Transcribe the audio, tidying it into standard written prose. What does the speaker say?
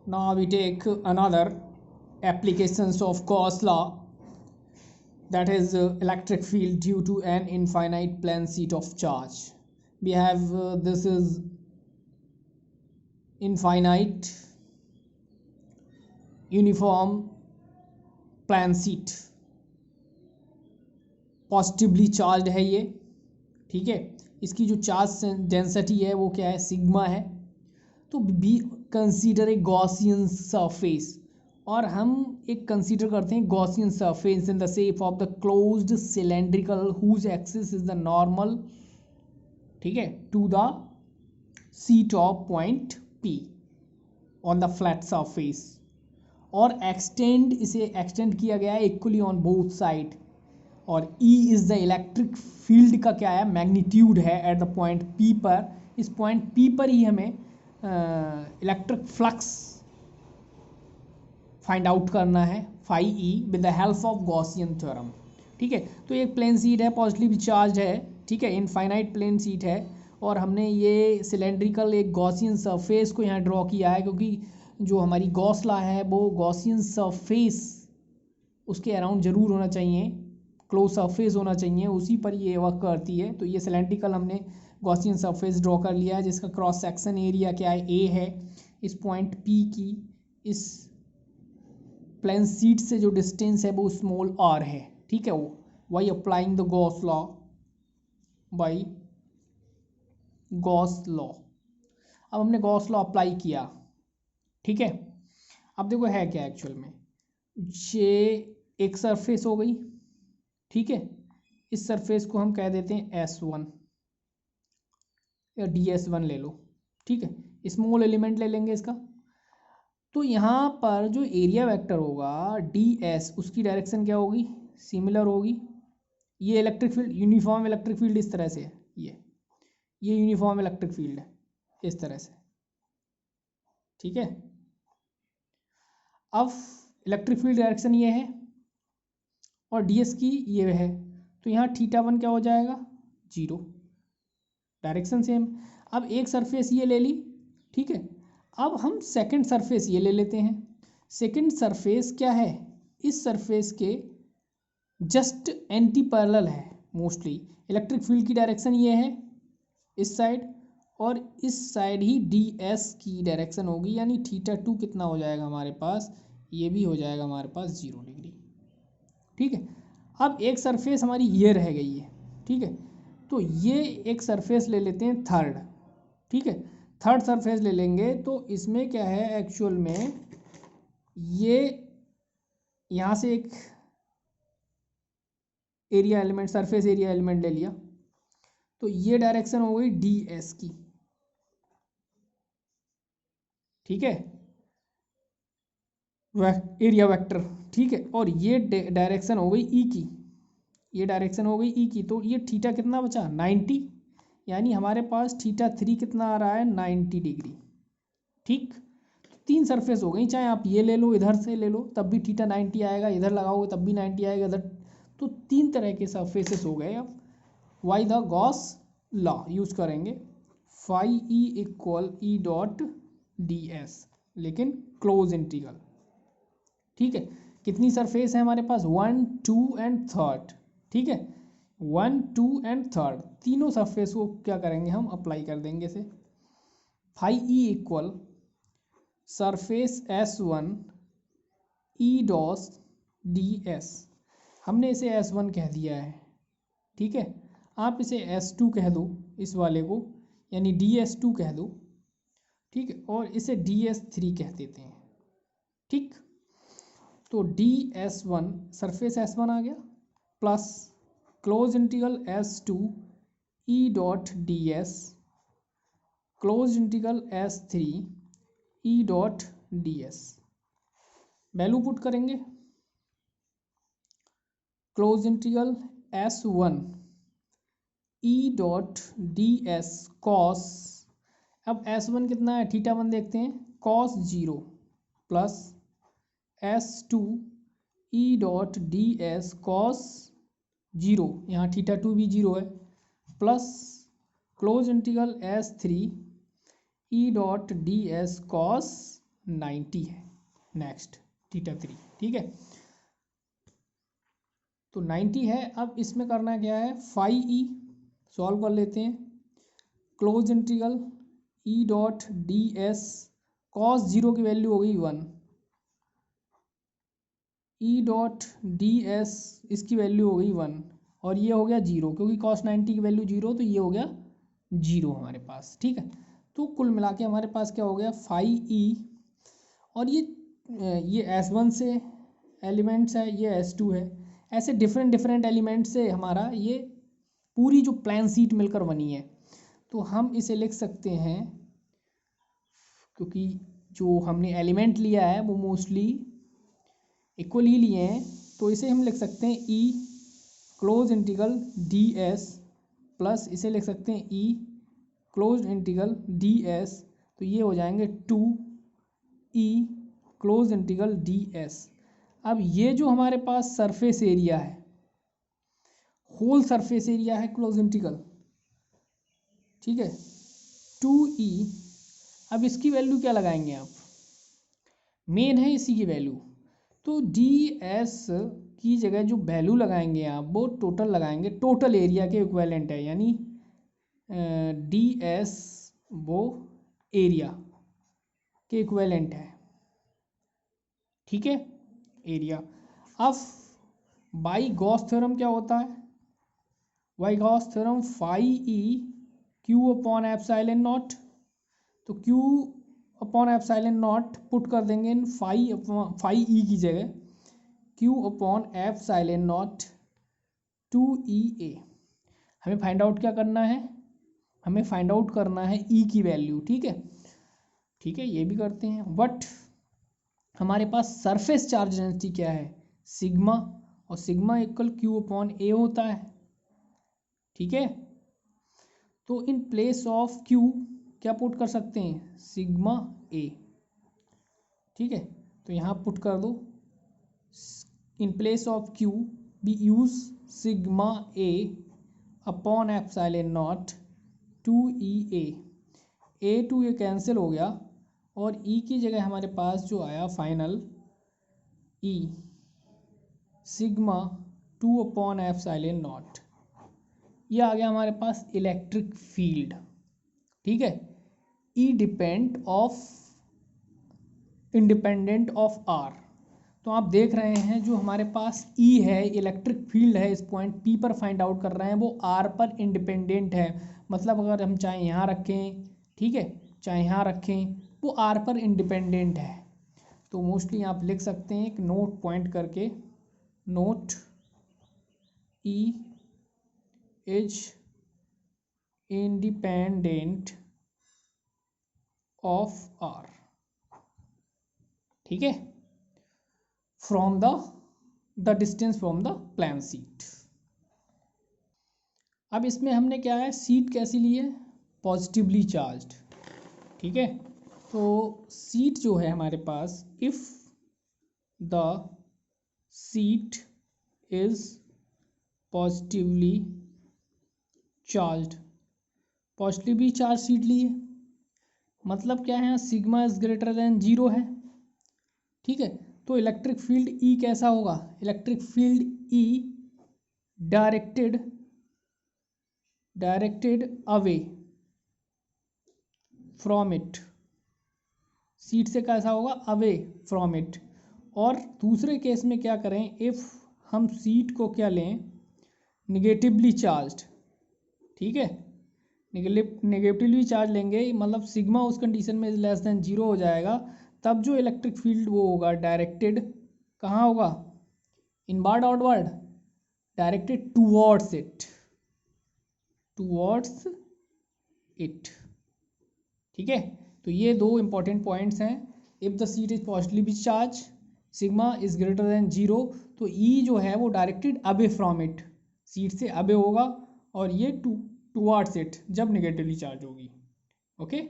Now we take another applications of Gauss law, that is electric field due to an infinite plane sheet of charge. We have this is infinite uniform plane sheet, positively charge है ये, ठीक है। इसकी जो charge density है वो क्या है, सिग्मा है। तो we consider a Gaussian surface, और हम एक कंसीडर करते हैं Gaussian surface in the shape of the closed cylindrical whose axis is the normal, ठीक है, to the sheet of point P on the flat surface, और इसे एक्सटेंड किया गया है इक्वली ऑन बोथ साइड। और E is the electric field का क्या है, मैग्नीट्यूड है एट द पॉइंट P पर। इस पॉइंट P पर ही हमें इलेक्ट्रिक फ्लक्स फाइंड आउट करना है, phi E with the help of Gaussian theorem, ठीक है। तो एक प्लेन शीट है, पॉजिटिवली चार्ज है, ठीक है, इनफाइनाइट प्लेन शीट है, और हमने ये सिलेंड्रिकल एक गॉसियन सरफेस को यहाँ ड्रॉ किया है, क्योंकि जो हमारी गॉस लॉ है वो गॉसियन सरफेस उसके अराउंड ज़रूर होना चाहिए, क्लोज सरफेस होना चाहिए, उसी पर ये वर्क करती है। तो ये सिलेंड्रिकल हमने गॉसियन सरफेस ड्रॉ कर लिया है, जिसका क्रॉस सेक्शन एरिया क्या है, ए है। इस पॉइंट P की इस प्लेन शीट से जो डिस्टेंस है वो स्मॉल r है, ठीक है। वो by applying the Gauss law, by Gauss law. अब हमने गॉस लॉ अप्लाई किया, ठीक है। अब देखो है क्या एक्चुअल में, ये एक सरफेस हो गई, ठीक है। इस सरफेस को हम कह देते हैं S1 या DS1 ले लो, ठीक है। स्मॉल एलिमेंट ले लेंगे इसका। तो यहाँ पर जो एरिया वेक्टर होगा DS, उसकी डायरेक्शन क्या होगी, सिमिलर होगी। ये electric field, uniform electric field इस तरह से है, ये यूनिफॉर्म इलेक्ट्रिक फील्ड है इस तरह से, ठीक है। अब इलेक्ट्रिक फील्ड डायरेक्शन ये है और DS की ये है, तो यहाँ θ1 क्या हो जाएगा, 0, डायरेक्शन सेम। अब एक सरफेस ये ले ली, ठीक है। अब हम सेकंड सरफेस ये ले लेते हैं। सेकंड सरफेस क्या है, इस सरफेस के जस्ट एंटी पैरेलल है मोस्टली। इलेक्ट्रिक फील्ड की डायरेक्शन ये है इस साइड, और इस साइड ही DS की डायरेक्शन होगी, यानी θ2 कितना हो जाएगा हमारे पास, ये भी हो जाएगा हमारे पास 0 डिग्री, ठीक है। अब एक सरफेस हमारी ये रह गई है, ठीक है। तो ये एक सरफेस ले लेते हैं थर्ड, ठीक है। थर्ड सरफेस ले लेंगे तो इसमें क्या है एक्चुअल में, ये यहाँ से एक area element, surface area element ले लिया, तो ये डायरेक्शन हो गई DS की, ठीक है, एरिया वेक्टर, ठीक है। और ये डायरेक्शन हो गई E की, ये डायरेक्शन हो गई E की। तो ये थीटा कितना बचा, 90, यानी हमारे पास θ3 कितना आ रहा है, 90 डिग्री, ठीक। तीन सरफेस हो गई, चाहे आप ये ले लो, इधर से ले लो तब भी θ90 आएगा, इधर लगाओगे तब भी 90 आएगा इधर। तो तीन तरह के सरफेसेस हो गए। अब why the Gauss law use करेंगे, फाई E इक्वल E.ds, लेकिन क्लोज इंटीग्रल, ठीक है। कितनी सरफेस है हमारे पास, 1, 2 एंड थर्ड, ठीक है। 1, 2 एंड थर्ड तीनों सरफेस को क्या करेंगे, हम अप्लाई कर देंगे इसे। Phi E equal surface S1 E.ds, हमने इसे S1 कह दिया है, ठीक है। आप इसे S2 कह दो, इस वाले को, यानी DS2 कह दो, ठीक है। और इसे DS3 कह देते हैं, ठीक। तो DS1 सरफेस S1 आ गया, plus close integral S2 E.ds, close integral S3 E.ds। Value put करेंगे, close integral S1 E.ds cos, अब S1 कितना है, θ1 देखते हैं, cos 0 plus S2 E.ds cos 0, यहाँ θ2 भी 0 है, plus close integral S3 E.ds cos 90 है। नेक्स्ट θ3, ठीक है। तो 90 है। अब इसमें करना क्या है, फाई ई सॉल्व कर लेते हैं। Close integral E dot D S, cos zero की वैल्यू हो गई 1, ई डॉट डी एस इसकी वैल्यू हो गई 1, और ये हो गया 0 क्योंकि कॉस 90 की वैल्यू 0, तो ये हो गया 0 हमारे पास, ठीक है। तो कुल मिला के हमारे पास क्या हो गया, फाई ई, और ये S1 से एलिमेंट्स है, ये S2 है, ऐसे डिफरेंट डिफरेंट एलिमेंट से हमारा ये पूरी जो प्लान शीट मिलकर बनी है। तो हम इसे लिख सकते हैं, क्योंकि जो हमने एलिमेंट लिया है वो मोस्टली इक्वल ही लिए हैं, तो इसे हम लिख सकते हैं E close integral D S plus इसे लिख सकते हैं E close integral D S, तो ये हो जाएंगे 2 E close integral D S. अब ये जो हमारे पास सरफेस एरिया है, होल सरफेस एरिया है क्लोज इंटीग्रल, ठीक है, 2e। अब इसकी वैल्यू क्या लगाएंगे आप, मेन है इसी की वैल्यू, तो डी एस की जगह जो वैल्यू लगाएंगे आप वो टोटल लगाएंगे, टोटल एरिया के इक्विवेलेंट है, यानी डी एस वो एरिया के इक्विवेलेंट है, ठीक है, एरिया। अब बाई गॉस थ्योरम क्या होता है, by Gauss theorem phi E Q upon epsilon naught, तो Q upon epsilon naught put कर देंगे इन फाई ई की जगह, Q upon epsilon naught 2EA। हमें फाइंड आउट क्या करना है, हमें फाइंड आउट करना है ई की वैल्यू, ठीक है, ठीक है, ये भी करते हैं। बट हमारे पास सरफेस चार्ज डेंसिटी क्या है, सिग्मा, और सिग्मा इक्वल क्यू अपॉन ए होता है, ठीक है। तो इन प्लेस ऑफ क्यू क्या पुट कर सकते हैं, सिग्मा ए, ठीक है, तो यहाँ पुट कर दो, in place of Q we use sigma A upon epsilon naught 2EA, A two ये कैंसिल हो गया, और ई की जगह हमारे पास जो आया final E sigma 2 upon epsilon not, ये आ गया हमारे पास इलेक्ट्रिक फील्ड, ठीक है, ई इंडिपेंडेंट ऑफ आर। तो आप देख रहे हैं जो हमारे पास ई है, इलेक्ट्रिक फील्ड है, इस पॉइंट पी पर फाइंड आउट कर रहे हैं, वो आर पर इंडिपेंडेंट है। मतलब अगर हम चाहे यहाँ रखें, ठीक है, चाहे यहाँ रखें, वो आर पर इंडिपेंडेंट है। तो मोस्टली आप लिख सकते हैं एक नोट पॉइंट करके, note E is independent of R, ठीक है, from the distance from the plane sheet. अब इसमें हमने क्या है, शीट कैसी ली है, पॉजिटिवली चार्ज्ड, ठीक है। तो शीट जो है हमारे पास, if the sheet is positively charged, positively charge sheet ली है, मतलब क्या है, सिग्मा इज ग्रेटर देन 0 है, ठीक है। तो इलेक्ट्रिक फील्ड ई कैसा होगा, electric field E directed away from it, seat से कैसा होगा, अवे फ्रॉम इट। और दूसरे केस में क्या करें, इफ हम सीट को क्या लें, निगेटिवली चार्ज्ड, ठीक है, नेगेटिवली चार्ज लेंगे, मतलब सिग्मा उस कंडीशन में लेस देन 0 हो जाएगा, तब जो इलेक्ट्रिक फील्ड वो होगा डायरेक्टेड कहाँ होगा, inward outward, directed towards it, ठीक है। तो ये दो इंपॉर्टेंट पॉइंट्स हैं। If the seat is positively charge, sigma is greater than 0, तो ई जो है वो directed away from it, seat से अवे होगा, और ये टूवर्ड्स इट जब नेगेटिवली चार्ज होगी, ओके।